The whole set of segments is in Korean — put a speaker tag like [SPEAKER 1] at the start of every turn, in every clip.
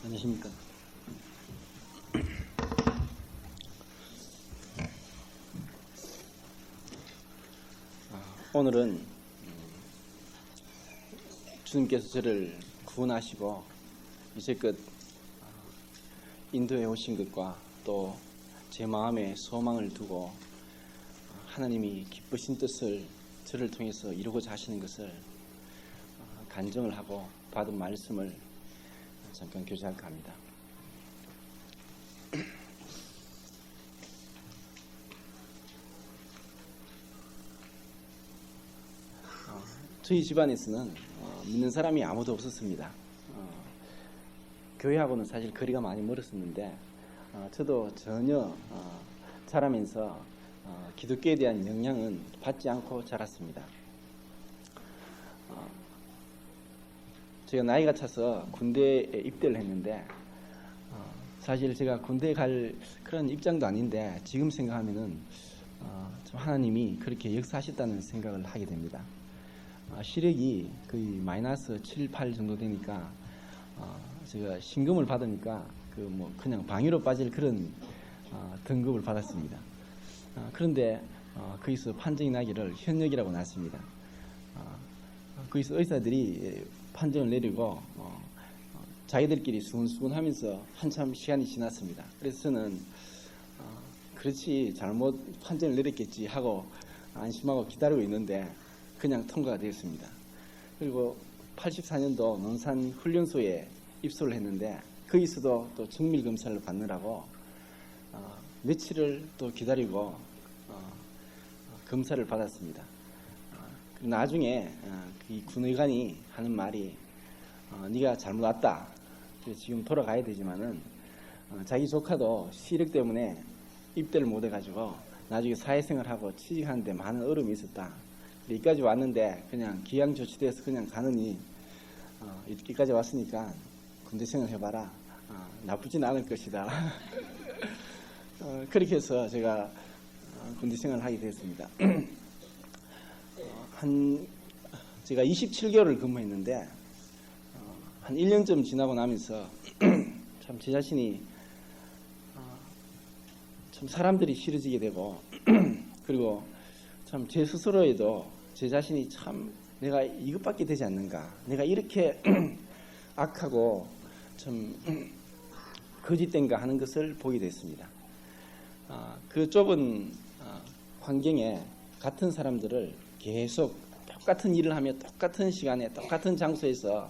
[SPEAKER 1] 안녕하십니까. 오늘은 주님께서 저를 구원하시고 이제껏 인도해 오신 것과 또 제 마음에 소망을 두고 하나님이 기쁘신 뜻을 저를 통해서 이루고자 하시는 것을 간증을 하고 받은 말씀을 잠깐 교제할까 합니다. 저희 집안에서는 믿는 사람이 아무도 없었습니다. 교회하고는 사실 거리가 많이 멀었었는데 저도 전혀 자라면서 기독교에 대한 영향은 받지 않고 자랐습니다. 제가 나이가 차서 군대에 입대를 했는데 사실 제가 군대에 갈 그런 입장도 아닌데 지금 생각하면은 좀 하나님이 그렇게 역사하셨다는 생각을 하게 됩니다. 시력이 거의 마이너스 7, 8 정도 되니까 제가 신금을 받으니까 그냥 방위로 빠질 그런 등급을 받았습니다. 그런데 거기서 판정이 나기를 현역이라고 났습니다. 거기서 의사들이 판정을 내리고 자기들끼리 수근수근하면서 한참 시간이 지났습니다. 그래서 저는 그렇지 잘못 판정을 내렸겠지 하고 안심하고 기다리고 있는데 그냥 통과가 되었습니다. 그리고 84년도 논산훈련소에 입소를 했는데 거기서도 또 정밀검사를 받느라고 며칠을 또 기다리고 검사를 받았습니다. 나중에 이 군의관이 하는 말이 네가 잘못 왔다. 지금 돌아가야 되지만은 자기 조카도 시력 때문에 입대를 못 해가지고 나중에 사회생활하고 취직하는데 많은 어려움이 있었다. 여기까지 왔는데 그냥 기양 조치돼서 그냥 가느니 여기까지 왔으니까 군대 생활 해봐라. 나쁘진 않을 것이다. 그렇게 해서 제가 군대 생활을 하게 됐습니다. 제가 27개월을 근무했는데 한 1년쯤 지나고 나면서 참 제 자신이 참 사람들이 싫어지게 되고 그리고 참 제 스스로에도 제 자신이 참 내가 이것밖에 되지 않는가, 내가 이렇게 악하고 참 거짓된가 하는 것을 보게 됐습니다. 그 좁은 환경에 같은 사람들을 계속 똑같은 일을 하며 똑같은 시간에 똑같은 장소에서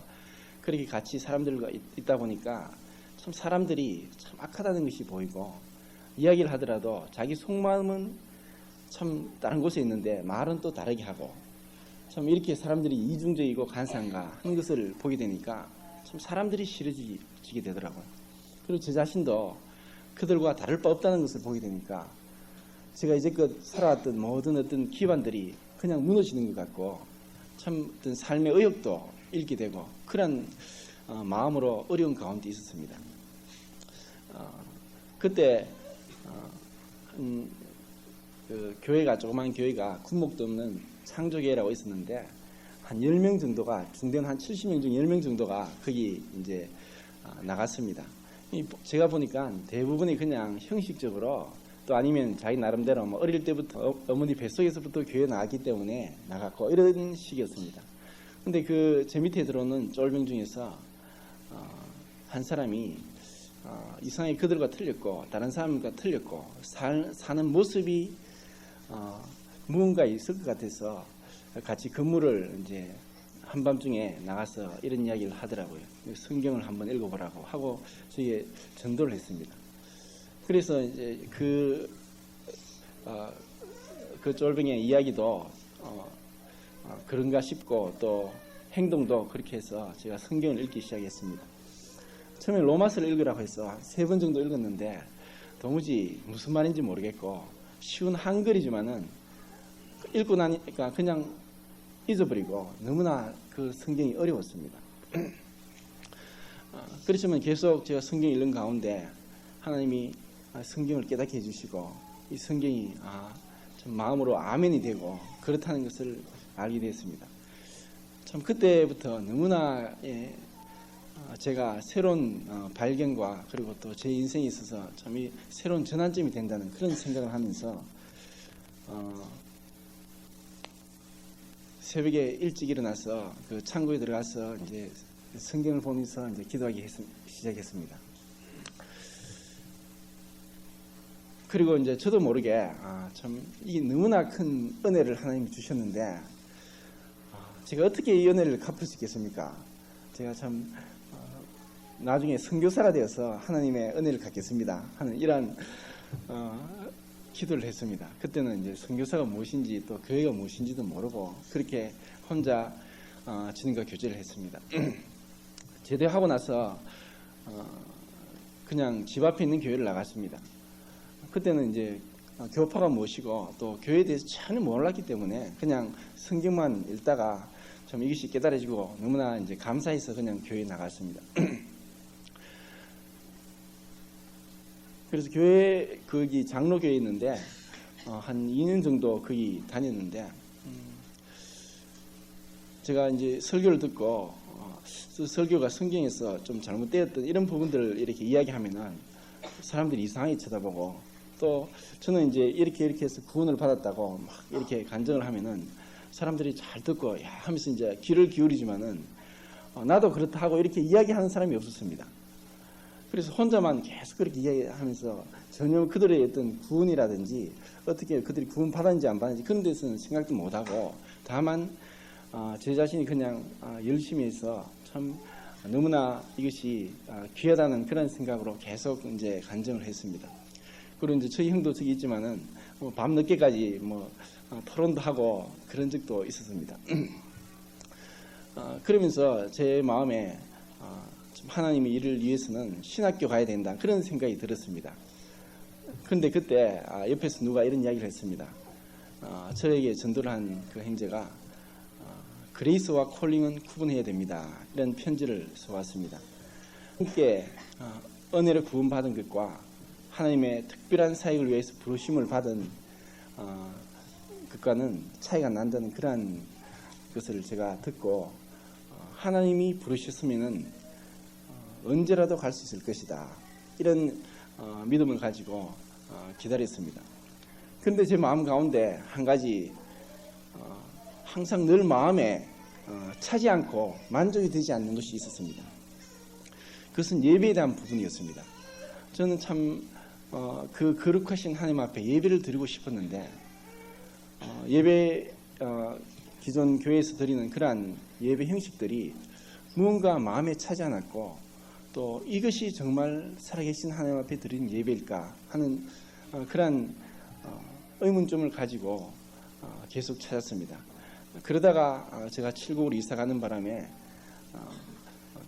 [SPEAKER 1] 그렇게 같이 사람들과 있다 보니까 참 사람들이 참 악하다는 것이 보이고 이야기를 하더라도 자기 속마음은 참 다른 곳에 있는데 말은 또 다르게 하고 참 이렇게 사람들이 이중적이고 간사한가 하는 것을 보게 되니까 참 사람들이 싫어지게 되더라고요. 그리고 제 자신도 그들과 다를 바 없다는 것을 보게 되니까 제가 이제껏 살아왔던 모든 어떤 기반들이 그냥 무너지는 것 같고 참 어떤 삶의 의욕도 잃게 되고 그런 마음으로 어려운 가운데 있었습니다. 그때 그 교회가 조그만 교회가 군목도 없는 창조교회라고 있었는데 한 10명 정도가 중대는 한 70명 중 10명 정도가 거기 이제 나갔습니다. 제가 보니까 대부분이 그냥 형식적으로 또 아니면 자기 나름대로 어릴 때부터 어머니 뱃속에서부터 교회 나왔기 때문에 나갔고 이런 식이었습니다. 근데 제 밑에 들어오는 쫄병 중에서 한 사람이 이상하게 그들과 틀렸고 다른 사람과 틀렸고 사는 모습이 무언가 있을 것 같아서 같이 근무를 이제 한밤중에 나가서 이런 이야기를 하더라고요. 성경을 한번 읽어보라고 하고 저희에 전도를 했습니다. 그래서 이제 그 쫄병의 이야기도 그런가 싶고 또 행동도 그렇게 해서 제가 성경을 읽기 시작했습니다. 처음에 로마서를 읽으라고 해서 3번 정도 읽었는데 도무지 무슨 말인지 모르겠고 쉬운 한글이지만은 읽고 나니까 그냥 잊어버리고 너무나 그 성경이 어려웠습니다. 그렇지만 계속 제가 성경 읽는 가운데 하나님이 성경을 깨닫게 해주시고 이 성경이 참 마음으로 아멘이 되고 그렇다는 것을 알게 됐습니다. 참 그때부터 너무나 제가 새로운 발견과 그리고 또 제 인생에 있어서 참 이 새로운 전환점이 된다는 그런 생각을 하면서 새벽에 일찍 일어나서 그 창고에 들어가서 이제 성경을 보면서 이제 기도하기 시작했습니다. 그리고 이제 저도 모르게 참 이게 너무나 큰 은혜를 하나님이 주셨는데 제가 어떻게 이 은혜를 갚을 수 있겠습니까? 제가 참 나중에 선교사가 되어서 하나님의 은혜를 갖겠습니다 하는 이러한 기도를 했습니다. 그때는 이제 선교사가 무엇인지 또 교회가 무엇인지도 모르고 그렇게 혼자 주님과 교제를 했습니다. 제대하고 나서 그냥 집 앞에 있는 교회를 나갔습니다. 그때는 이제 교파가 무엇이고 또 교회에 대해서 전혀 몰랐기 때문에 그냥 성경만 읽다가 좀 이것이 깨달아지고 너무나 이제 감사해서 그냥 교회에 나갔습니다. 그래서 교회 거기 장로교회에 있는데 한 2년 정도 거기 다녔는데 제가 이제 설교를 듣고 설교가 성경에서 좀 잘못되었던 이런 부분들을 이렇게 이야기하면은 사람들이 이상하게 쳐다보고 또 저는 이제 이렇게 해서 구원을 받았다고 막 이렇게 간증을 하면은 사람들이 잘 듣고 야 하면서 이제 귀를 기울이지만은 나도 그렇다 하고 이렇게 이야기하는 사람이 없었습니다. 그래서 혼자만 계속 그렇게 이야기하면서 전혀 그들의 어떤 구원이라든지 어떻게 그들이 구원 받았는지 안 받았는지 그런 데서는 생각도 못하고 다만 제 자신이 그냥 열심히 해서 참 너무나 이것이 귀하다는 그런 생각으로 계속 이제 간증을 했습니다. 그리고 이제 저희 형도 저기 있지만은 밤 늦게까지 토론도 하고 그런 적도 있었습니다. 그러면서 제 마음에 하나님의 일을 위해서는 신학교 가야 된다 그런 생각이 들었습니다. 그런데 그때 옆에서 누가 이런 이야기를 했습니다. 저에게 전도를 한 그 형제가 그레이스와 콜링은 구분해야 됩니다. 이런 편지를 써왔습니다. 함께 은혜를 구원받은 것과 하나님의 특별한 사역을 위해서 부르심을 받은 것과는 차이가 난다는 그러한 것을 제가 듣고 하나님이 부르셨으면은 언제라도 갈 수 있을 것이다. 이런 믿음을 가지고 기다렸습니다. 그런데 제 마음 가운데 한 가지 항상 늘 마음에 차지 않고 만족이 되지 않는 것이 있었습니다. 그것은 예배에 대한 부분이었습니다. 저는 참 그 거룩하신 하나님 앞에 예배를 드리고 싶었는데 예배 기존 교회에서 드리는 그러한 예배 형식들이 무언가 마음에 차지 않았고 또 이것이 정말 살아계신 하나님 앞에 드리는 예배일까 하는 그러한 의문점을 가지고 계속 찾았습니다. 그러다가 제가 칠곡으로 이사가는 바람에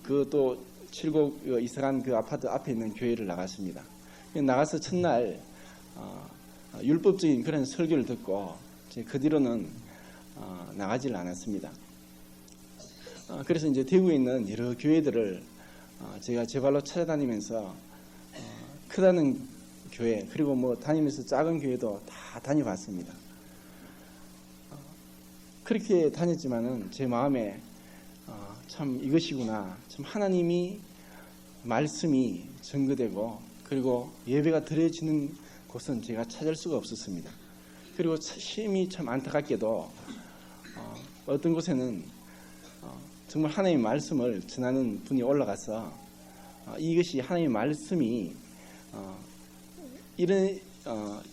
[SPEAKER 1] 그 또 칠곡 이사간 그 아파트 앞에 있는 교회를 나갔습니다. 나가서 첫날 율법적인 그런 설교를 듣고 그 뒤로는 나가질 않았습니다. 그래서 이제 대구에 있는 여러 교회들을 제가 제 발로 찾아다니면서 크다는 교회 그리고 다니면서 작은 교회도 다 다녀봤습니다. 그렇게 다녔지만은 제 마음에 참 이것이구나. 참 하나님이 말씀이 증거되고 그리고 예배가 드려지는 곳은 제가 찾을 수가 없었습니다. 그리고 심히 참 안타깝게도 어떤 곳에는 정말 하나님의 말씀을 전하는 분이 올라가서 이것이 하나님의 말씀이 이런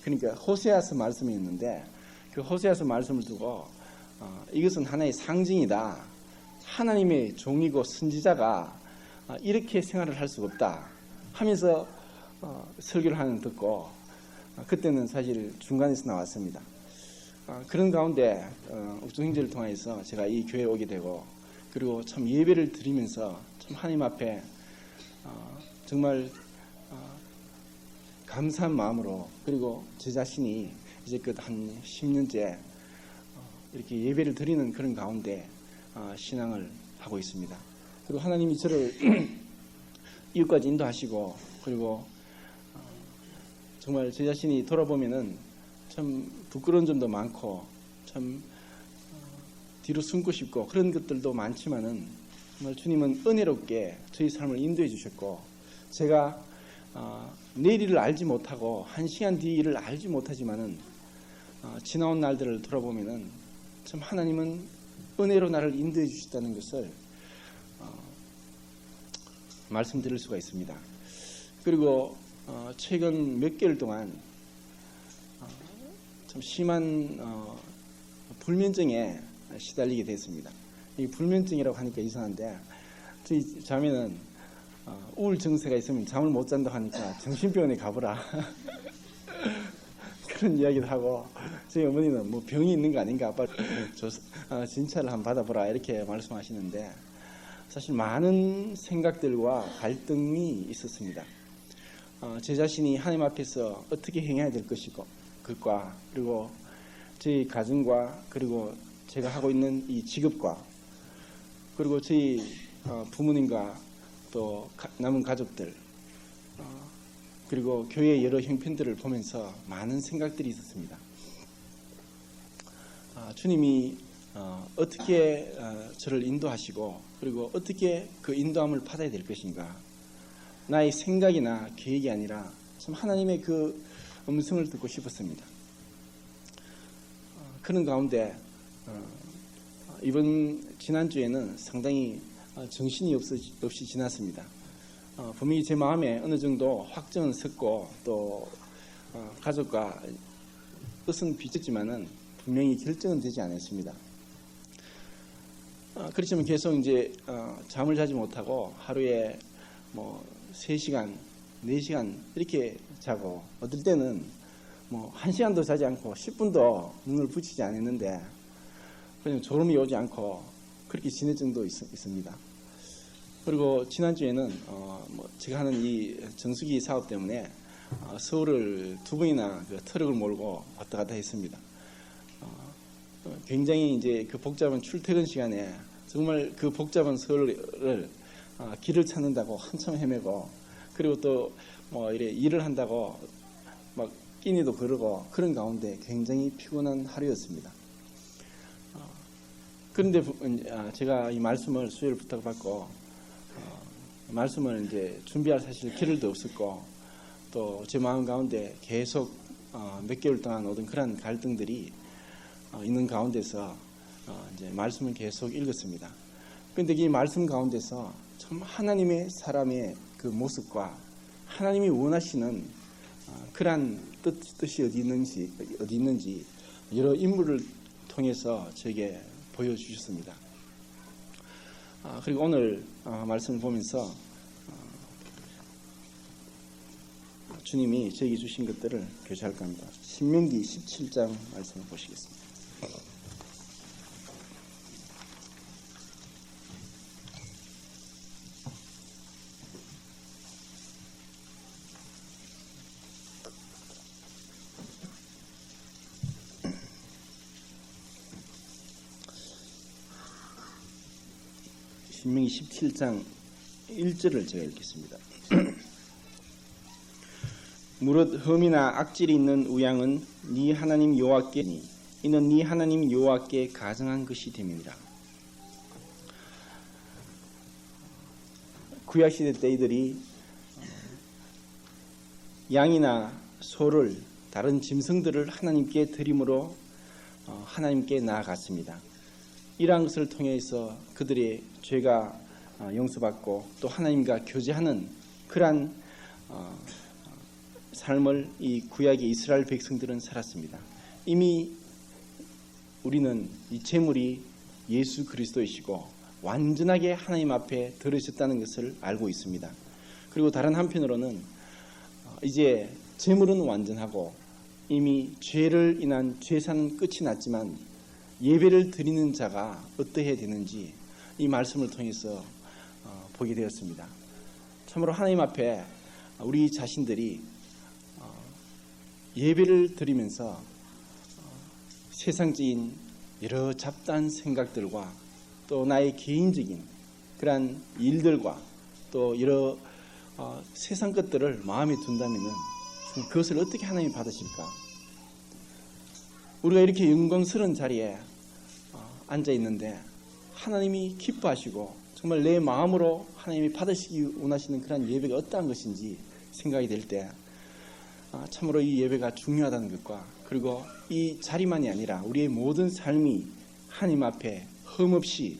[SPEAKER 1] 그러니까 호세아서 말씀이 있는데 그 호세아서 말씀을 두고 이것은 하나의 상징이다. 하나님의 종이고 선지자가 이렇게 생활을 할 수가 없다 하면서 설교를 하는 걸 듣고 그때는 사실 중간에서 나왔습니다. 그런 가운데 옥중 형제를 통해서 제가 이 교회에 오게 되고 그리고 참 예배를 드리면서 참 하나님 앞에 정말 감사한 마음으로 그리고 제 자신이 이제 한 10년째 이렇게 예배를 드리는 그런 가운데 신앙을 하고 있습니다. 그리고 하나님이 저를 이웃까지 인도하시고 그리고 정말 제 자신이 돌아보면은 참 부끄러운 점도 많고 참 뒤로 숨고 싶고 그런 것들도 많지만은 정말 주님은 은혜롭게 저희 삶을 인도해 주셨고, 제가 내일을 알지 못하고 한 시간 뒤를 알지 못하지만은 지나온 날들을 돌아보면은 참 하나님은 은혜로 나를 인도해 주셨다는 것을 말씀드릴 수가 있습니다. 그리고 최근 몇 개월 동안 참 심한 불면증에 시달리게 됐습니다. 이 불면증이라고 하니까 이상한데, 저희 자매는 우울 증세가 있으면 잠을 못 잔다고 하니까 정신병원에 가보라 그런 이야기도 하고, 저희 어머니는 뭐 병이 있는 거 아닌가, 아빠 진찰을 한번 받아보라 이렇게 말씀하시는데, 사실 많은 생각들과 갈등이 있었습니다. 제 자신이 하나님 앞에서 어떻게 행해야 될 것이고, 그것과 그리고 저희 가정과 그리고 제가 하고 있는 이 직업과 그리고 저희 부모님과 또 남은 가족들 그리고 교회의 여러 형편들을 보면서 많은 생각들이 있었습니다. 주님이 어떻게 저를 인도하시고 그리고 어떻게 그 인도함을 받아야 될 것인가, 나의 생각이나 계획이 아니라 참 하나님의 그 음성을 듣고 싶었습니다. 그런 가운데 이번 지난주에는 상당히 정신이 없이 지났습니다. 분명히 제 마음에 어느 정도 확정은 섰고 또 가족과 뜻은 비쳤지만은 분명히 결정은 되지 않았습니다. 그렇지만 계속 이제 잠을 자지 못하고 하루에 뭐 3시간, 4시간 이렇게 자고, 어떨 때는 뭐 1시간도 자지 않고 10분도 눈을 붙이지 않았는데 그냥 졸음이 오지 않고 그렇게 지낼 정도 있습니다. 그리고 지난주에는 뭐 제가 하는 이 정수기 사업 때문에 서울을 2번이나 그 트럭을 몰고 왔다 갔다 했습니다. 굉장히 이제 그 복잡한 출퇴근 시간에 정말 그 복잡한 서울을 길을 찾는다고 한참 헤매고, 그리고 또 뭐 이래 일을 한다고 막 끼니도 거르고 그런 가운데 굉장히 피곤한 하루였습니다. 그런데 제가 이 말씀을 수요일 부탁받고 말씀을 이제 준비할 사실 기회도 없었고, 또 제 마음 가운데 계속 몇 개월 동안 오던 그런 갈등들이 있는 가운데서 이제 말씀을 계속 읽었습니다. 그런데 이 말씀 가운데서 참 하나님의 사람의 그 모습과 하나님이 원하시는 그러한 뜻이 어디 있는지 여러 인물을 통해서 저에게 보여주셨습니다. 그리고 오늘 말씀을 보면서 주님이 저에게 주신 것들을 교제할까 합니다. 신명기 17장 말씀을 보시겠습니다. 신명기 17장 1절을 제가 읽겠습니다. 무릇 흠이나 악질이 있는 우양은 네 하나님 여호와께니 이는 네 하나님 여호와께 가증한 것이 됨이니라. 구약시대 때이들이 양이나 소를, 다른 짐승들을 하나님께 드림으로 하나님께 나아갔습니다. 이러한 것을 통해서 그들의 죄가 용서받고 또 하나님과 교제하는 그러한 삶을 이 구약의 이스라엘 백성들은 살았습니다. 이미 우리는 이 제물이 예수 그리스도이시고 완전하게 하나님 앞에 들으셨다는 것을 알고 있습니다. 그리고 다른 한편으로는 이제 제물은 완전하고 이미 죄를 인한 죄사는 끝이 났지만 예배를 드리는 자가 어떠해야 되는지 이 말씀을 통해서 보게 되었습니다. 참으로 하나님 앞에 우리 자신들이 예배를 드리면서 세상적인 여러 잡다한 생각들과 또 나의 개인적인 그러한 일들과 또 여러 세상 것들을 마음에 둔다면 그것을 어떻게 하나님이 받으실까? 우리가 이렇게 영광스러운 자리에 앉아 있는데 하나님이 기뻐하시고 정말 내 마음으로 하나님이 받으시기 원하시는 그런 예배가 어떠한 것인지 생각이 될 때 참으로 이 예배가 중요하다는 것과 그리고 이 자리만이 아니라 우리의 모든 삶이 하나님 앞에 흠없이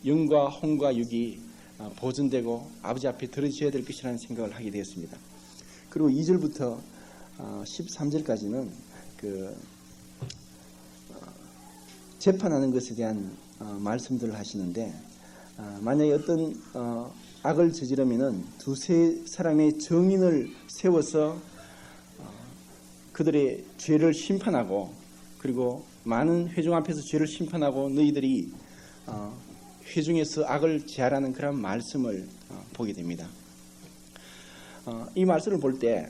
[SPEAKER 1] 영과 혼과 육이 보존되고 아버지 앞에 드러져야 될 것이라는 생각을 하게 되었습니다. 그리고 2절부터 13절까지는 재판하는 것에 대한 말씀들을 하시는데 만약에 어떤 악을 저지르면은 두세 사람의 정인을 세워서 그들의 죄를 심판하고 그리고 많은 회중 앞에서 죄를 심판하고 너희들이 회중에서 악을 제하라는 그런 말씀을 보게 됩니다. 이 말씀을 볼 때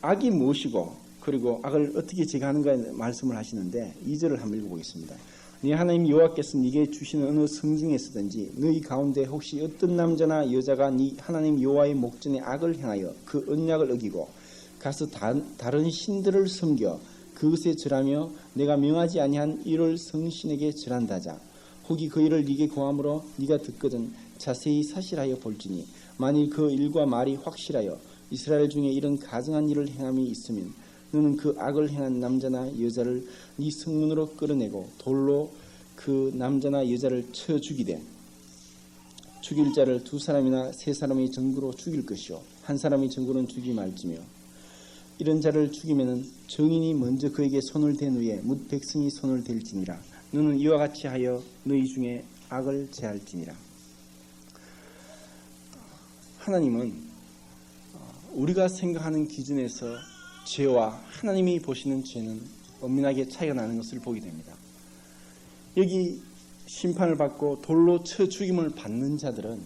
[SPEAKER 1] 악이 무엇이고 그리고 악을 어떻게 제거하는가에 말씀을 하시는데 2절을 한번 읽어보겠습니다. 네 하나님 여호와께서 네게 주시는 어느 성중에서든지 너희 가운데 혹시 어떤 남자나 여자가 네 하나님 여호와의 목전에 악을 행하여 그 언약을 어기고 가서 다른 신들을 섬겨 그것에 절하며 내가 명하지 아니한 이를 성신에게 절한다자 혹이 그 일을 네게 고함으로 네가 듣거든 자세히 사실하여 볼지니 만일 그 일과 말이 확실하여 이스라엘 중에 이런 가증한 일을 행함이 있으면 너는 그 악을 행한 남자나 여자를 네 성문으로 끌어내고 돌로 그 남자나 여자를 쳐 죽이되 죽일 자를 두 사람이나 세 사람의 전구로 죽일 것이요 한 사람의 전구는 죽이지 말지며 이런 자를 죽이면은 정인이 먼저 그에게 손을 댄 후에 뭇 백성이 손을 댈지니라. 너는 이와 같이 하여 너희 중에 악을 제할지니라. 하나님은 우리가 생각하는 기준에서 죄와 하나님이 보시는 죄는 엄밀하게 차이가 나는 것을 보게 됩니다. 여기 심판을 받고 돌로 쳐 죽임을 받는 자들은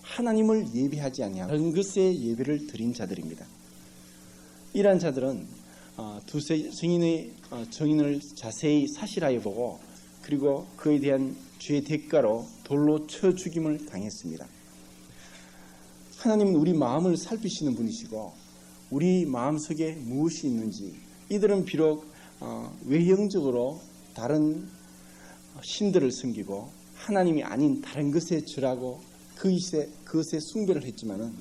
[SPEAKER 1] 하나님을 예배하지 아니하고 다른 것에 예배를 드린 자들입니다. 이러한 자들은 두세 증인의 정인을 자세히 사실하여 보고 그리고 그에 대한 죄의 대가로 돌로 쳐 죽임을 당했습니다. 하나님은 우리 마음을 살피시는 분이시고 우리 마음속에 무엇이 있는지 이들은 비록 외형적으로 다른 신들을 섬기고 하나님이 아닌 다른 것에 절하고 그것에 숭배를 했지만은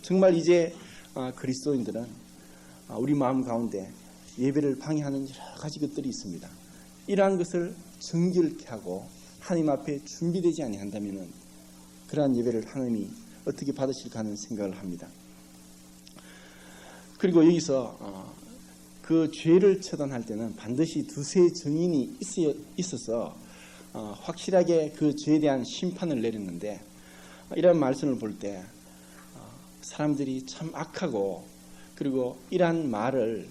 [SPEAKER 1] 정말 이제 그리스도인들은 우리 마음 가운데 예배를 방해하는 여러 가지 것들이 있습니다. 이러한 것을 정결케 하고 하나님 앞에 준비되지 아니한다면은 그러한 예배를 하나님이 어떻게 받으실까 하는 생각을 합니다. 그리고 여기서 그 죄를 처단할 때는 반드시 두세 증인이 있어서 확실하게 그 죄에 대한 심판을 내렸는데 이런 말씀을 볼 때 사람들이 참 악하고 그리고 이러한 말을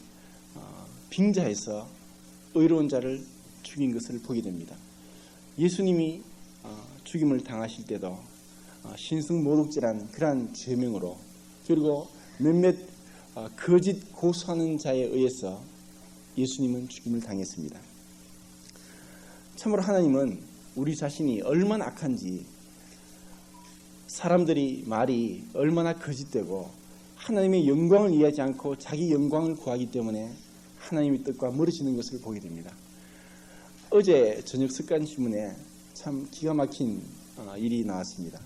[SPEAKER 1] 빙자해서 의로운 자를 죽인 것을 보게 됩니다. 예수님이 죽임을 당하실 때도 신승모독죄라는 그러한 죄명으로 그리고 몇몇 거짓 고소하는 자에 의해서 예수님은 죽임을 당했습니다. 참으로 하나님은 우리 자신이 얼마나 악한지 사람들이 말이 얼마나 거짓되고 하나님의 영광을 이해하지 않고 자기 영광을 구하기 때문에 하나님의 뜻과 멀어지는 것을 보게 됩니다. 어제 저녁 습관신문에 참 기가 막힌 일이 나왔습니다.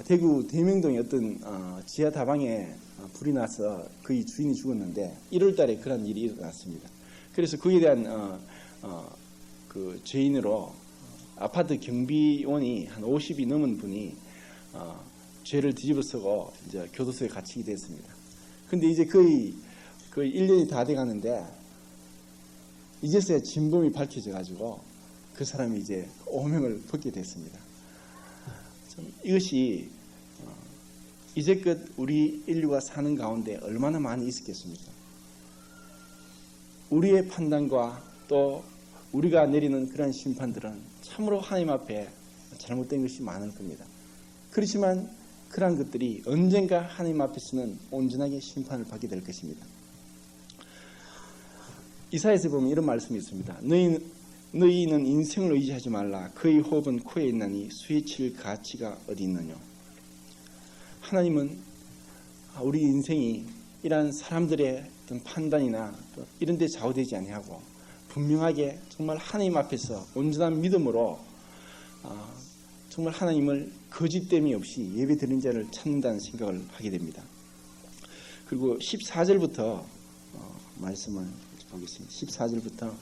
[SPEAKER 1] 대구 대명동의 어떤 지하 다방에 불이 나서 그의 주인이 죽었는데 1월 달에 그런 일이 일어났습니다. 그래서 그에 대한 그 죄인으로 아파트 경비원이 한 50이 넘은 분이 죄를 뒤집어쓰고 이제 교도소에 갇히게 됐습니다. 근데 이제 거의 1년이 다 돼 가는데 이제서야 진범이 밝혀져 가지고 그 사람이 이제 오명을 벗게 됐습니다. 이것이 이제껏 우리 인류가 사는 가운데 얼마나 많이 있었겠습니까? 우리의 판단과 또 우리가 내리는 그런 심판들은 참으로 하나님 앞에 잘못된 것이 많을 겁니다. 그렇지만 그러한 것들이 언젠가 하나님 앞에서는 온전하게 심판을 받게 될 것입니다. 이사야에서 보면 이런 말씀이 있습니다. 너희는 인생을 의지하지 말라. 그의 호흡은 코에 있나니 수에 칠 가치가 어디 있느냐. 하나님은 우리 인생이 이러한 사람들의 어떤 판단이나 이런 데 좌우되지 아니하고 분명하게 정말 하나님 앞에서 온전한 믿음으로 정말 하나님을 거짓됨이 없이 예배드리는 자를 찾는다는 생각을 하게 됩니다. 그리고 14절부터 말씀을 보겠습니다. 14절부터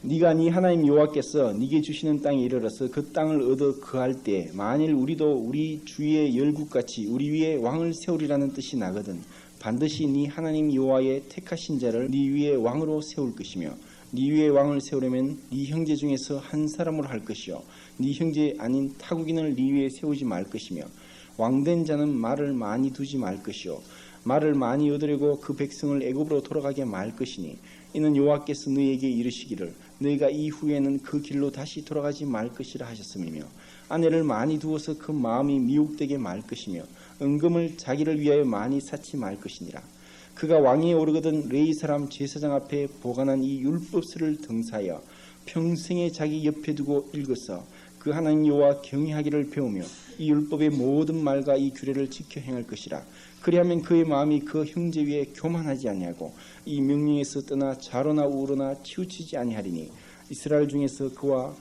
[SPEAKER 1] 네가 네 하나님 여호와께서 네게 주시는 땅에 이르러서 그 땅을 얻어 거할 때 만일 우리도 우리 주위의 열국같이 우리 위에 왕을 세우리라는 뜻이 나거든 반드시 네 하나님 여호와의 택하신 자를 네 위에 왕으로 세울 것이며 네 위에 왕을 세우려면 네 형제 중에서 한 사람으로 할 것이요 네 형제 아닌 타국인을 네 위에 세우지 말 것이며 왕된 자는 말을 많이 두지 말 것이요 말을 많이 얻으려고 그 백성을 애굽으로 돌아가게 말 것이니 이는 여호와께서 너희에게 이르시기를 너희가 이후에는 그 길로 다시 돌아가지 말 것이라 하셨음이며 아내를 많이 두어서 그 마음이 미혹되게 말 것이며 은금을 자기를 위하여 많이 쌓지 말 것이니라. 그가 왕위에 오르거든 레위 사람 제사장 앞에 보관한 이 율법서를 등사하여 평생에 자기 옆에 두고 읽어서 그 하나님 여호와 경외하기를 배우며 이 율법의 모든 말과 이 규례를 지켜 행할 것이라. 그리하면 그의 마음이 그 형제 위에 교만하지 아니하고 이 명령에서 떠나 좌로나 우로나 치우치지 아니하리니 이스라엘 중에서 그와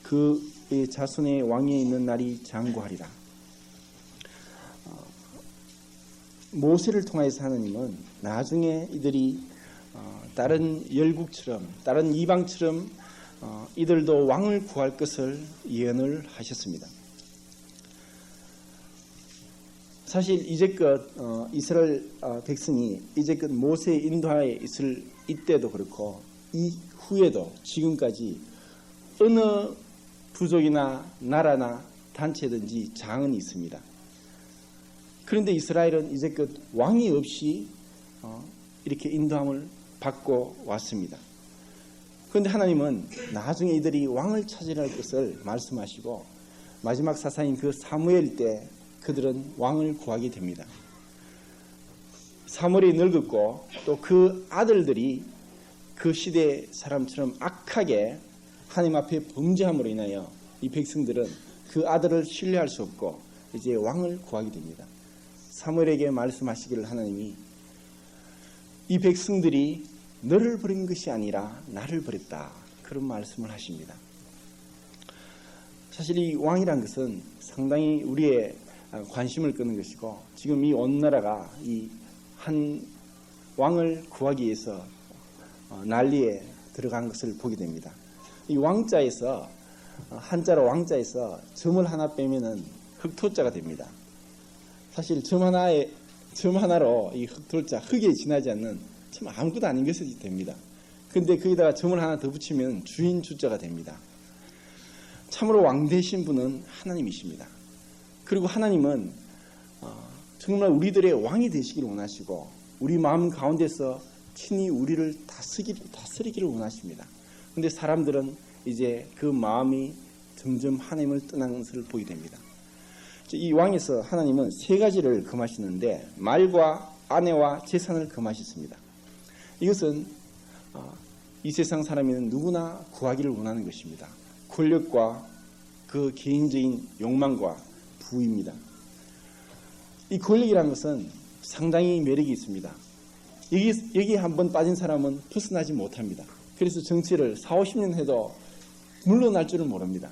[SPEAKER 1] 그의 자손의 왕위에 있는 날이 장구하리라. 모세를 통하여서 하나님은 나중에 이들이 다른 열국처럼 다른 이방처럼 이들도 왕을 구할 것을 예언을 하셨습니다. 사실 이제껏 이스라엘 백성이 이제껏 모세의 인도하에 있을 이때도 그렇고 이후에도 지금까지 어느 부족이나 나라나 단체든지 장은 있습니다. 그런데 이스라엘은 이제껏 왕이 없이 이렇게 인도함을 받고 왔습니다. 그런데 하나님은 나중에 이들이 왕을 찾으려 할 것을 말씀하시고 마지막 사사인 그 사무엘 때 그들은 왕을 구하게 됩니다. 사무엘이 늙었고 또 그 아들들이 그 시대 사람처럼 악하게 하나님 앞에 범죄함으로 인하여 이 백성들은 그 아들을 신뢰할 수 없고 이제 왕을 구하게 됩니다. 사무엘에게 말씀하시기를 하나님이 이 백성들이 너를 버린 것이 아니라 나를 버렸다. 그런 말씀을 하십니다. 사실 이 왕이란 것은 상당히 우리의 관심을 끄는 것이고 지금 이 온 나라가 이 한 왕을 구하기 위해서 난리에 들어간 것을 보게 됩니다. 이 왕자에서 한자로 왕자에서 점을 하나 빼면은 흑토자가 됩니다. 사실 점 하나로 이 흑토자 흑에 지나지 않는 참 아무것도 아닌 것이 됩니다. 그런데 거기다가 점을 하나 더 붙이면 주인 주자가 됩니다. 참으로 왕 되신 분은 하나님이십니다. 그리고 하나님은 정말 우리들의 왕이 되시기를 원하시고 우리 마음 가운데서 친히 우리를 다스리기를 원하십니다. 그런데 사람들은 이제 그 마음이 점점 하나님을 떠나는 것을 보게 됩니다. 이 왕에서 하나님은 세 가지를 금하시는데 말과 아내와 재산을 금하셨습니다. 이것은 이 세상 사람이는 누구나 구하기를 원하는 것입니다. 권력과 그 개인적인 욕망과 부입니다. 이 권력이라는 것은 상당히 매력이 있습니다. 여기 한번 빠진 사람은 벗어나지 못합니다. 그래서 정치를 40-50년 해도 물러날 줄은 모릅니다.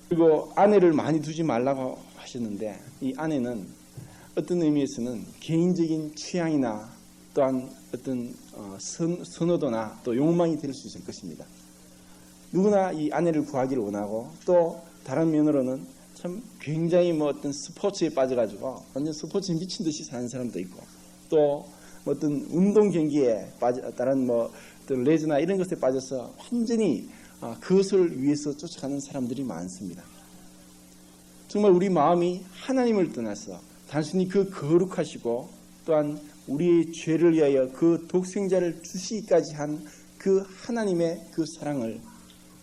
[SPEAKER 1] 그리고 아내를 많이 두지 말라고 하셨는데 이 아내는 어떤 의미에서는 개인적인 취향이나 또한 어떤 선호도나 또 욕망이 될 수 있을 것입니다. 누구나 이 아내를 구하기를 원하고 또 다른 면으로는 참 굉장히 어떤 스포츠에 빠져가지고 완전 스포츠에 미친 듯이 사는 사람도 있고 또 어떤 운동 경기에 다른 어떤 레저나 이런 것에 빠져서 완전히 그것을 위해서 쫓아가는 사람들이 많습니다. 정말 우리 마음이 하나님을 떠나서 단순히 그 거룩하시고 또한 우리의 죄를 위하여 그 독생자를 주시기까지 한 그 하나님의 그 사랑을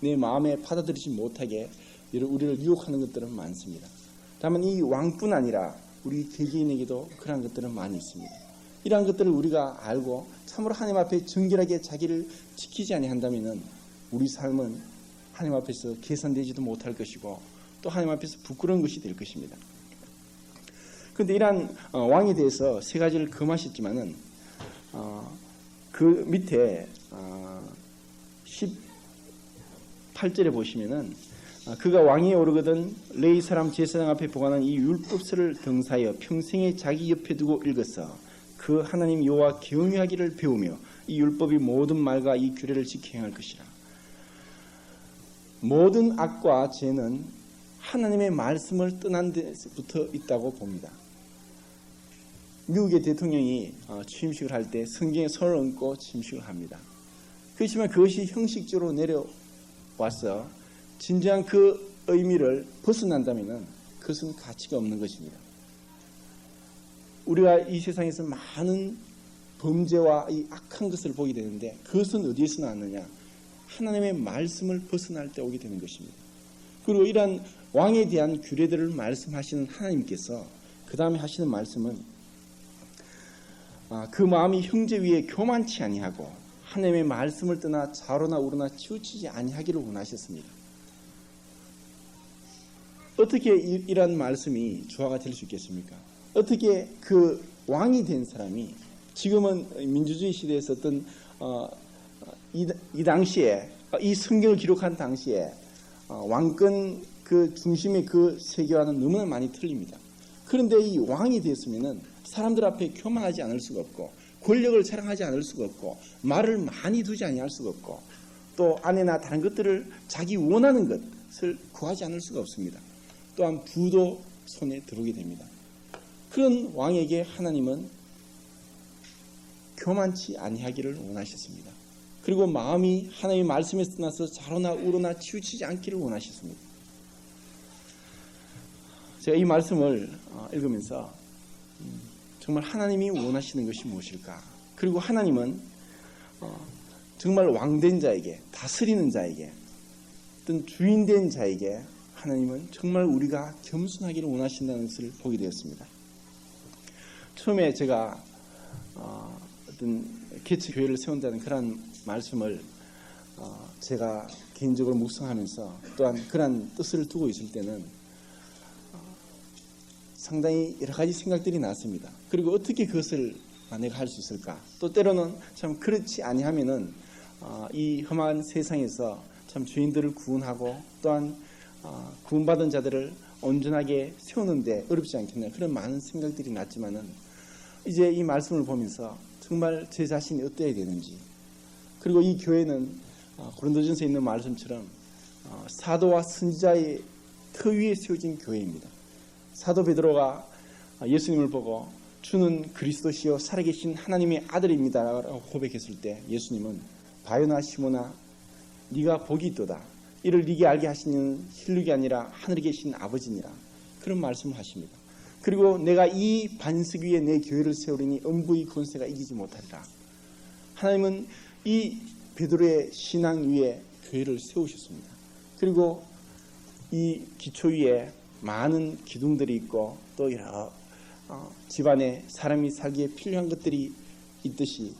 [SPEAKER 1] 내 마음에 받아들이지 못하게 우리를 유혹하는 것들은 많습니다. 다만 이 왕뿐 아니라 우리 개개인에게도 그런 것들은 많이 있습니다. 이러한 것들을 우리가 알고 참으로 하나님 앞에 정결하게 자기를 지키지 아니한다면 우리 삶은 하나님 앞에서 계산되지도 못할 것이고 또 하나님 앞에서 부끄러운 것이 될 것입니다. 그런데 이러한 왕에 대해서 세 가지를 금하셨지만은 그 밑에 8절에 보시면은 그가 왕위에 오르거든 레위 사람 제사장 앞에 보관한 이 율법서를 등사하여 평생에 자기 옆에 두고 읽었어. 그 하나님 여호와 경외하기를 배우며 이 율법이 모든 말과 이 규례를 지켜 행할 것이라. 모든 악과 죄는 하나님의 말씀을 떠난 데부터 있다고 봅니다. 미국의 대통령이 취임식을 할 때 성경에 손을 얹고 취임식을 합니다. 그렇지만 그것이 형식적으로 내려와서 진정한 그 의미를 벗어난다면 그것은 가치가 없는 것입니다. 우리가 이 세상에서 많은 범죄와 이 악한 것을 보게 되는데 그것은 어디에서 나왔느냐? 하나님의 말씀을 벗어날 때 오게 되는 것입니다. 그리고 이러한 왕에 대한 규례들을 말씀하시는 하나님께서 그 다음에 하시는 말씀은 그 마음이 형제 위에 교만치 아니하고 하나님의 말씀을 떠나 좌로나 우로나 치우치지 아니하기를 원하셨습니다. 어떻게 이러한 말씀이 조화가 될 수 있겠습니까? 어떻게 그 왕이 된 사람이 지금은 민주주의 시대에 있었던 이 당시에 이 성경을 기록한 당시에 왕권 그 중심의 그 세계와는 너무나 많이 틀립니다. 그런데 이 왕이 되었으면은 사람들 앞에 교만하지 않을 수가 없고 권력을 자랑하지 않을 수가 없고 말을 많이 두지 아니할 수가 없고 또 아내나 다른 것들을 자기 원하는 것을 구하지 않을 수가 없습니다. 또한 부도 손에 들어오게 됩니다. 그런 왕에게 하나님은 교만치 아니하기를 원하셨습니다. 그리고 마음이 하나님의 말씀에 떠나서 좌로나 우로나 치우치지 않기를 원하셨습니다. 제가 이 말씀을 읽으면서 정말 하나님이 원하시는 것이 무엇일까? 그리고 하나님은 정말 왕된 자에게, 다스리는 자에게, 어떤 주인된 자에게 하나님은 정말 우리가 겸손하기를 원하신다는 것을 보게 되었습니다. 처음에 제가 어떤 개척 교회를 세운다는 그런 말씀을 제가 개인적으로 묵상하면서 또한 그런 뜻을 두고 있을 때는 상당히 여러 가지 생각들이 났습니다. 그리고 어떻게 그것을 내가 할 수 있을까? 또 때로는 참 그렇지 아니하면은 이 험한 세상에서 참 죄인들을 구원하고 또한 구원받은 자들을 온전하게 세우는데 어렵지 않겠나 그런 많은 생각들이 났지만은 이제 이 말씀을 보면서 정말 제 자신이 어때야 되는지 그리고 이 교회는 고린도전서에 있는 말씀처럼 사도와 선지자의 터 위에 세워진 교회입니다. 사도 베드로가 예수님을 보고 주는 그리스도시요 살아계신 하나님의 아들입니다 라고 고백했을 때 예수님은 바요나 시모나 네가 복이 있도다. 이를 네게 알게 하시는 혈육이 아니라 하늘에 계신 아버지니라. 그런 말씀을 하십니다. 그리고 내가 이 반석 위에 내 교회를 세우리니 음부의 권세가 이기지 못하리라. 하나님은 이 베드로의 신앙 위에 교회를 세우셨습니다. 그리고 이 기초 위에 많은 기둥들이 있고 또 여러 집안에 사람이 살기에 필요한 것들이 있듯이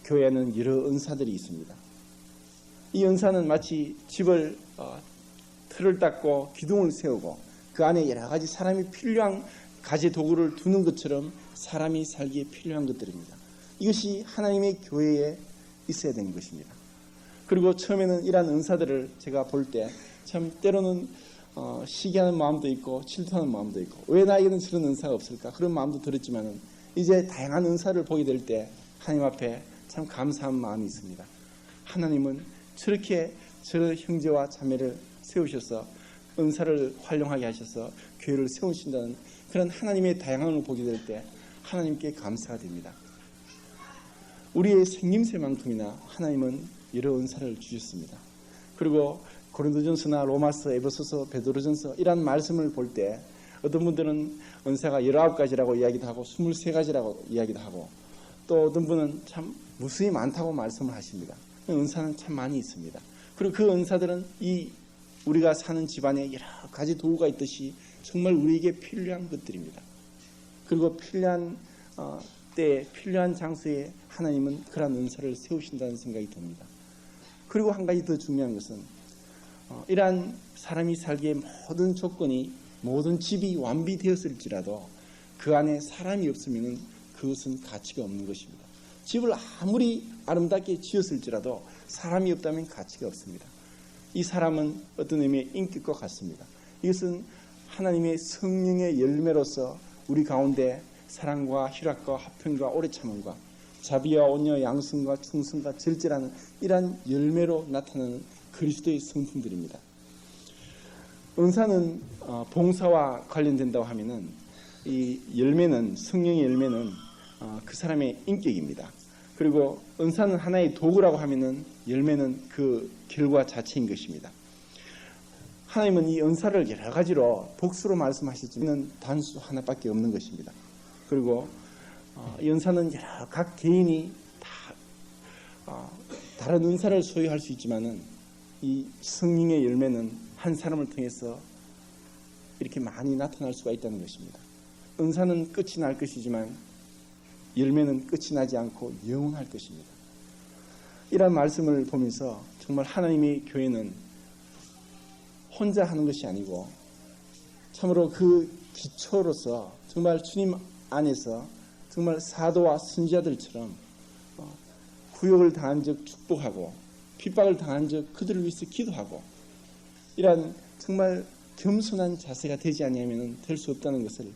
[SPEAKER 1] 교회에는 여러 은사들이 있습니다. 이 은사는 마치 집을 틀을 닦고 기둥을 세우고 그 안에 여러 가지 사람이 필요한 가지 도구를 두는 것처럼 사람이 살기에 필요한 것들입니다. 이것이 하나님의 교회에 있어야 되는 것입니다. 그리고 처음에는 이러한 은사들을 제가 볼 때 참 때로는 시기하는 마음도 있고 질투하는 마음도 있고 왜 나에게는 저런 은사가 없을까 그런 마음도 들었지만은 이제 다양한 은사를 보게 될 때 하나님 앞에 참 감사한 마음이 있습니다. 하나님은 저렇게 저 형제와 자매를 세우셔서 은사를 활용하게 하셔서 교회를 세우신다는 그런 하나님의 다양함을 보게 될 때 하나님께 감사가 됩니다. 우리의 생김새만큼이나 하나님은 여러 은사를 주셨습니다. 그리고 고린도전서나 로마서, 에베소서, 베드로전서 이런 말씀을 볼 때 어떤 분들은 은사가 19가지라고 이야기도 하고 23가지라고 이야기도 하고 또 어떤 분은 참 무수히 많다고 말씀을 하십니다. 은사는 참 많이 있습니다. 그리고 그 은사들은 이 우리가 사는 집안에 여러 가지 도구가 있듯이 정말 우리에게 필요한 것들입니다. 그리고 필요한 때에 필요한 장소에 하나님은 그런 은사를 세우신다는 생각이 듭니다. 그리고 한 가지 더 중요한 것은 이러한 사람이 살기에 모든 조건이 모든 집이 완비되었을지라도 그 안에 사람이 없으면 그것은 가치가 없는 것입니다. 집을 아무리 아름답게 지었을지라도 사람이 없다면 가치가 없습니다. 이 사람은 어떤 의미의 인격과 같습니다. 이것은 하나님의 성령의 열매로서 우리 가운데 사랑과 희락과 화평과 오래 참음과 자비와 온유와 양성과 충성과 절제라는 이러한 열매로 나타나는 그리스도의 성품들입니다. 은사는 봉사와 관련된다고 하면은 이 열매는, 성령의 열매는 그 사람의 인격입니다. 그리고 은사는 하나의 도구라고 하면은 열매는 그 결과 자체인 것입니다. 하나님은 이 은사를 여러 가지로 복수로 말씀하셨지만 단수 하나밖에 없는 것입니다. 그리고 이 은사는 여러 각 개인이 다 다른 은사를 소유할 수 있지만은 이 성령의 열매는 한 사람을 통해서 이렇게 많이 나타날 수가 있다는 것입니다. 은사는 끝이 날 것이지만 열매는 끝이 나지 않고 영원할 것입니다. 이런 말씀을 보면서 정말 하나님의 교회는 혼자 하는 것이 아니고 참으로 그 기초로서 정말 주님 안에서 정말 사도와 선지자들처럼 구역을 당한 적 축복하고 핍박을 당한 적 그들을 위해서 기도하고 이러한 정말 겸손한 자세가 되지 아니하면 될 수 없다는 것을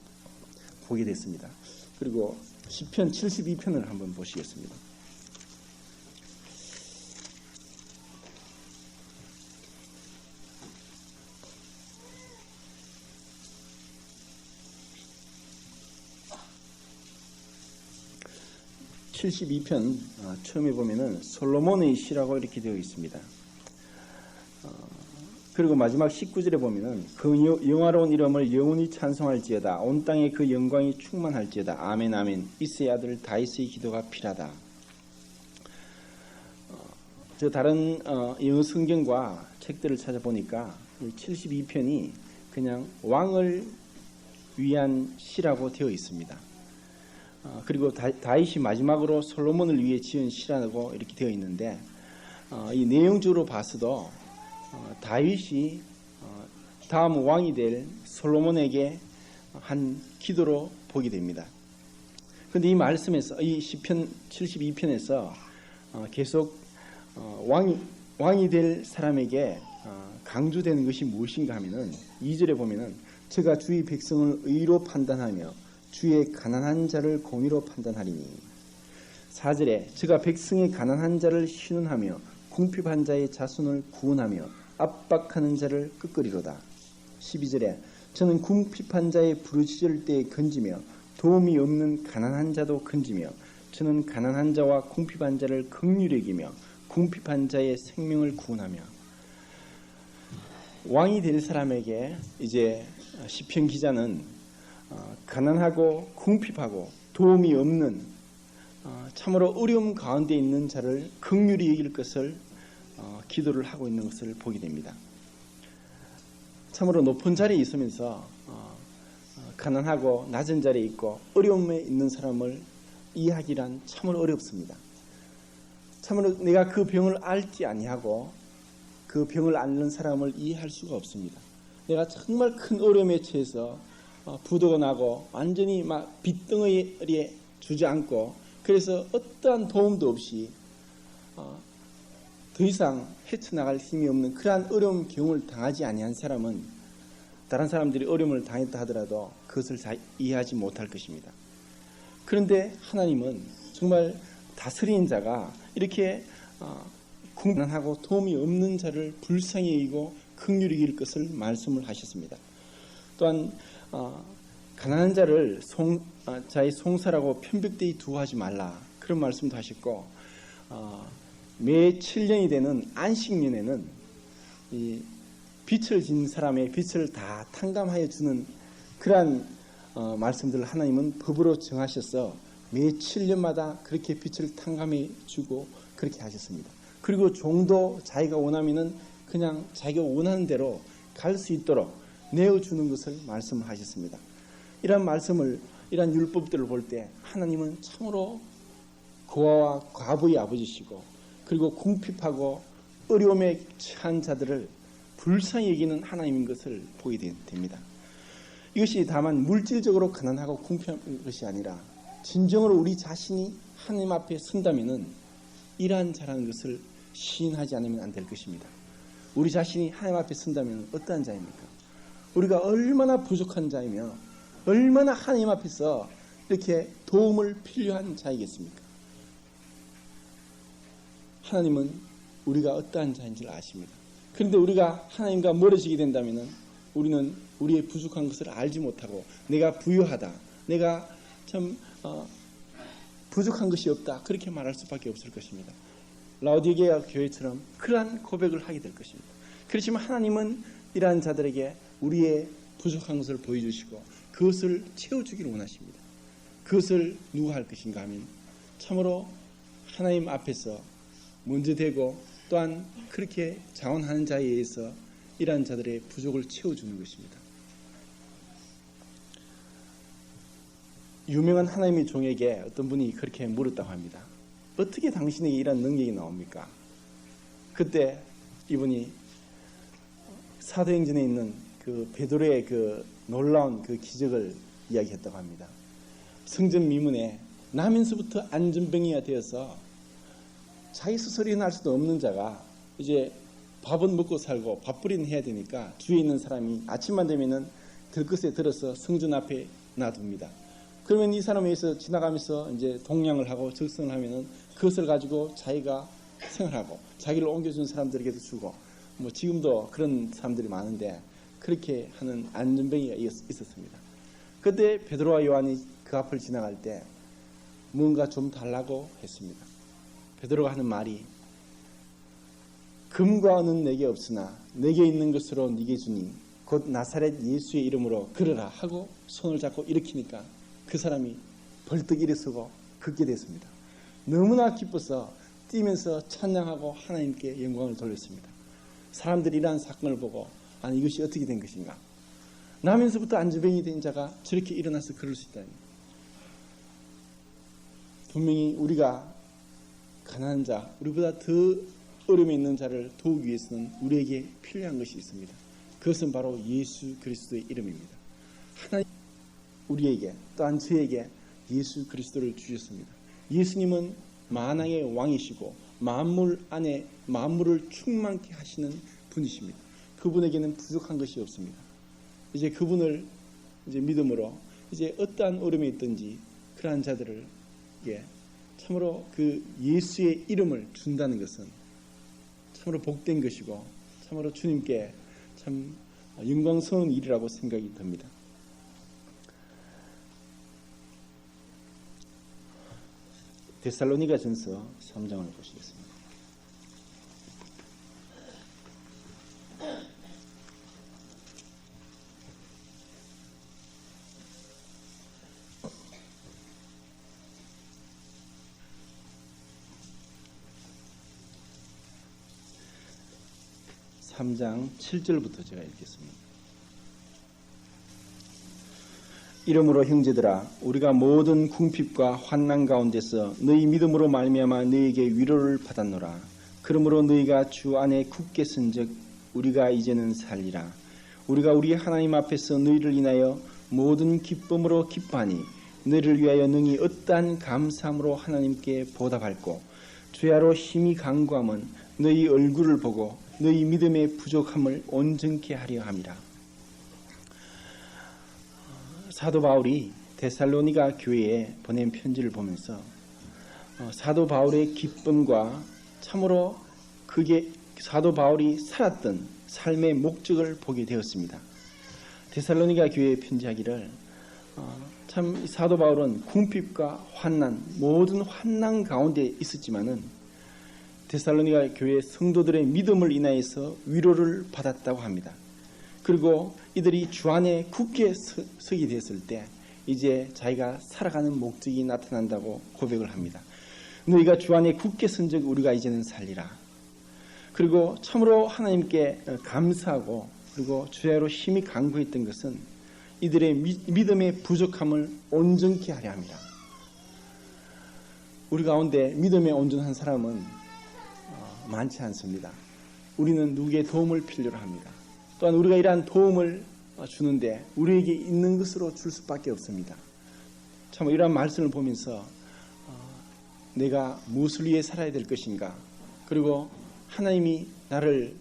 [SPEAKER 1] 보게 됐습니다. 그리고 시편 72편을 한번 보시겠습니다. (72편) 처음에 보면은 솔로몬의 시라고 이렇게 되어 있습니다. 그리고 마지막 19절에 보면은 그 영화로운 이름을 영원히 찬송할지어다. 온 땅에 그 영광이 충만할지어다. 아멘 아멘. 이새의 아들 다윗의 기도가 필하다. 저 다른 영어 성경과 책들을 찾아보니까 72편이 그냥 왕을 위한 시라고 되어 있습니다. 그리고 다윗이 마지막으로 솔로몬을 위해 지은 시라고 이렇게 되어 있는데 이 내용적으로 봤어도 다윗이 다음 왕이 될 솔로몬에게 한 기도로 보게 됩니다. 그런데 이 말씀에서 이 시편 72편에서 계속 왕이 될 사람에게 강조되는 것이 무엇인가 하면은 2절에 보면은 저가 주의 백성을 의로 판단하며 주의 가난한 자를 공의로 판단하리니 4절에 저가 백성의 가난한 자를 신원하며 궁핍한 자의 자손을 구원하며 압박하는 자를 끄끄리로다. 12절에 저는 궁핍한 자의 부르짖을 때에 건지며 도움이 없는 가난한 자도 건지며 저는 가난한 자와 궁핍한 자를 긍휼히 여기며 궁핍한 자의 생명을 구원하며 왕이 될 사람에게 이제 시편 기자는 가난하고 궁핍하고 도움이 없는 참으로 어려움 가운데 있는 자를 긍휼히 여길 것을 기도를 하고 있는 것을 보게 됩니다. 참으로 높은 자리에 있으면서 가난하고 낮은 자리에 있고 어려움에 있는 사람을 이해하기란 참으로 어렵습니다. 참으로 내가 그 병을 알지 아니하고 그 병을 앓는 사람을 이해할 수가 없습니다. 내가 정말 큰 어려움에 처해서 부도가 나고 완전히 막 빗덩어리에 주저앉고 그래서 어떠한 도움도 없이 더 이상 헤쳐나갈 힘이 없는 그러한 어려운 경험을 당하지 아니한 사람은 다른 사람들이 어려움을 당했다 하더라도 그것을 잘 이해하지 못할 것입니다. 그런데 하나님은 정말 다스리는 자가 이렇게 궁난하고 도움이 없는 자를 불쌍히 여기고 긍휼히 여길 것을 말씀을 하셨습니다. 또한 가난한 자를 자의 송사라고 편벽되이 두어하지 말라 그런 말씀도 하셨고 매 7년이 되는 안식년에는 이 빚을 진 사람의 빚을 다 탕감하여 주는 그러한 말씀들을 하나님은 법으로 정하셔서 매 7년마다 그렇게 빚을 탕감해 주고 그렇게 하셨습니다. 그리고 종도 자기가 원하면은 그냥 자기가 원하는 대로 갈 수 있도록 내어주는 것을 말씀하셨습니다. 이러한 말씀을 이러한 율법들을 볼 때 하나님은 참으로 고아와 과부의 아버지시고 그리고 궁핍하고 어려움에 처한 자들을 불쌍히 여기는 하나님인 것을 보게 됩니다. 이것이 다만 물질적으로 가난하고 궁핍한 것이 아니라 진정으로 우리 자신이 하나님 앞에 선다면은 이러한 자라는 것을 시인하지 않으면 안 될 것입니다. 우리 자신이 하나님 앞에 선다면 어떠한 자입니까? 우리가 얼마나 부족한 자이며 얼마나 하나님 앞에서 이렇게 도움을 필요한 자이겠습니까? 하나님은 우리가 어떠한 자인지를 아십니다. 그런데 우리가 하나님과 멀어지게 된다면 우리는 우리의 부족한 것을 알지 못하고 내가 부유하다, 내가 참 부족한 것이 없다, 그렇게 말할 수밖에 없을 것입니다. 라오디게아 교회처럼 그러한 고백을 하게 될 것입니다. 그렇지만 하나님은 이러한 자들에게 우리의 부족한 것을 보여주시고 그것을 채워주기를 원하십니다. 그것을 누가 할 것인가 하면 참으로 하나님 앞에서 먼저 되고 또한 그렇게 자원하는 자에 의해서 이러한 자들의 부족을 채워주는 것입니다. 유명한 하나님의 종에게 어떤 분이 그렇게 물었다고 합니다. 어떻게 당신에게 이런 능력이 나옵니까? 그때 이분이 사도행전에 있는 그 베드로의 그 놀라운 그 기적을 이야기했다고 합니다. 성전 미문에 나면서부터 안전병이가 되어서 자기 스스로 일어날 수도 없는 자가 이제 밥은 먹고 살고 밥벌이는 해야 되니까 주위에 있는 사람이 아침만 되면은 들것에 들어서 성전 앞에 놔둡니다. 그러면 이 사람에서 지나가면서 이제 동냥을 하고 적성을 하면은 그것을 가지고 자기가 생활하고 자기를 옮겨준 사람들에게도 주고 뭐 지금도 그런 사람들이 많은데 그렇게 하는 안전병이가 있었습니다. 그때 베드로와 요한이 그 앞을 지나갈 때 뭔가 좀 달라고 했습니다. 베드로가 하는 말이 금과 은은 내게 없으나 내게 있는 것으로 네게 주니 곧 나사렛 예수의 이름으로 걸으라 하고 손을 잡고 일으키니까 그 사람이 벌떡 일어서고 걷게 됐습니다. 너무나 기뻐서 뛰면서 찬양하고 하나님께 영광을 돌렸습니다. 사람들이 이러한 사건을 보고 아니 이것이 어떻게 된 것인가, 나면서부터 안전병이 된 자가 저렇게 일어나서 걸을 수 있다니. 분명히 우리가 가난한 자, 우리보다 더 어려움에 있는 자를 도우기 위해서는 우리에게 필요한 것이 있습니다. 그것은 바로 예수 그리스도의 이름입니다. 하나님 우리에게 또한 저에게 예수 그리스도를 주셨습니다. 예수님은 만왕의 왕이시고 만물 안에 만물을 충만케 하시는 분이십니다. 그분에게는 부족한 것이 없습니다. 이제 그분을 이제 믿음으로 이제 어떠한 어려움에 있든지 그러한 자들에게 참으로 그 예수의 이름을 준다는 것은 참으로 복된 것이고 참으로 주님께 참 영광스러운 일이라고 생각이 듭니다. 데살로니가 전서 3장을 보시겠습니다. 삼 장 7절부터 제가 읽겠습니다. 이러므로 형제들아 우리가 모든 궁핍과 환난 가운데서 너희 믿음으로 말미암아 너희에게 위로를 받았노라. 그러므로 너희가 주 안에 굳게 선즉 우리가 이제는 살리라. 우리가 우리 하나님 앞에서 너희를 인하여 모든 기쁨으로 기뻐하니 너희를 위하여 능히 어떠한 감사함으로 하나님께 보답할고 주야로 힘이 간구함은 너희 얼굴을 보고 너희 믿음의 부족함을 온전케 하려 함이라. 사도 바울이 데살로니가 교회에 보낸 편지를 보면서 사도 바울의 기쁨과 참으로 그게 사도 바울이 살았던 삶의 목적을 보게 되었습니다. 데살로니가 교회에 편지하기를 참 사도 바울은 궁핍과 환난, 모든 환난 가운데 있었지만은 데살로니가 교회 성도들의 믿음을 인하여서 위로를 받았다고 합니다. 그리고 이들이 주 안에 굳게 서게 됐을 때 이제 자기가 살아가는 목적이 나타난다고 고백을 합니다. 너희가 주 안에 굳게 선즉 우리가 이제는 살리라. 그리고 참으로 하나님께 감사하고 그리고 주야로 힘이 간구했던 것은 이들의 믿음의 부족함을 온전케 하려 합니다. 우리 가운데 믿음에 온전한 사람은 많지 않습니다. 우리는 누구의 도움을 필요로 합니다. 또한 우리가 이러한 도움을 주는데 우리에게 있는 것으로 줄 수밖에 없습니다. 참 이러한 말씀을 보면서 내가 무엇을 위해 살아야 될 것인가, 그리고 하나님이 나를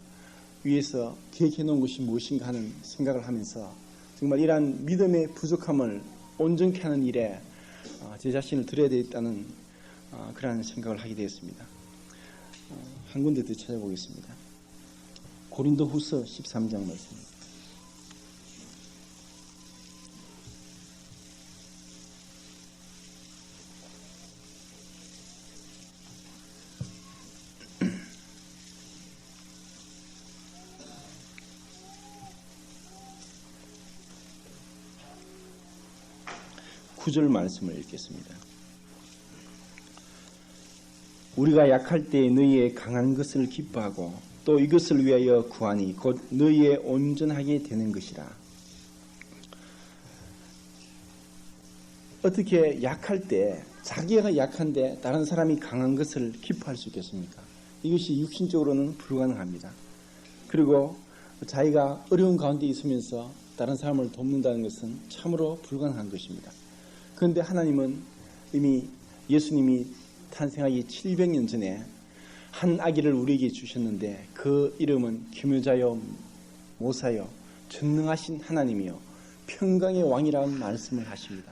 [SPEAKER 1] 위해서 계획해 놓은 것이 무엇인가 하는 생각을 하면서 정말 이러한 믿음의 부족함을 온전케 하는 일에 제 자신을 드려야 되겠다는 그러한 생각을 하게 되었습니다. 한 군데 더 찾아보겠습니다. 고린도후서 13장 말씀입니다. 구절 말씀을 읽겠습니다. 우리가 약할 때 너희의 강한 것을 기뻐하고 또 이것을 위하여 구하니 곧 너희의 온전하게 되는 것이라. 어떻게 약할 때 자기가 약한데 다른 사람이 강한 것을 기뻐할 수 있겠습니까? 이것이 육신적으로는 불가능합니다. 그리고 자기가 어려운 가운데 있으면서 다른 사람을 돕는다는 것은 참으로 불가능한 것입니다. 그런데 하나님은 이미 예수님이 탄생하기 700년 전에 한 아기를 우리에게 주셨는데 그 이름은 기묘자여 모사여 전능하신 하나님이여 평강의 왕이라는 말씀을 하십니다.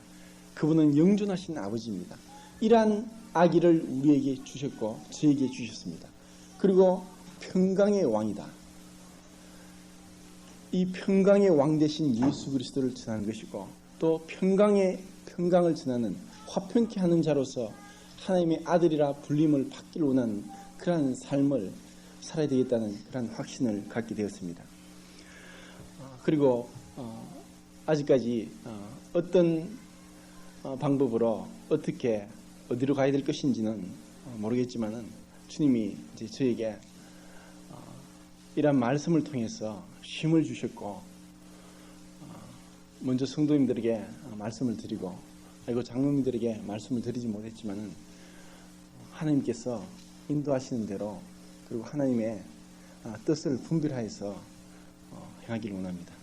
[SPEAKER 1] 그분은 영존하신 아버지입니다. 이러한 아기를 우리에게 주셨고 저에게 주셨습니다. 그리고 평강의 왕이다. 이 평강의 왕 되신 예수 그리스도를 전하는 것이고 또 평강을 전하는 화평케 하는 자로서 하나님의 아들이라 불림을 받기를 원하는 그러한 삶을 살아야 되겠다는 그런 확신을 갖게 되었습니다. 그리고 아직까지 어떤 방법으로 어떻게 어디로 가야 될 것인지는 모르겠지만은 주님이 이제 저에게 이런 말씀을 통해서 힘을 주셨고 먼저 성도님들에게 말씀을 드리고 그리고 장로님들에게 말씀을 드리지 못했지만은 하나님께서 인도하시는 대로 그리고 하나님의 뜻을 분별하여서 행하기를 원합니다.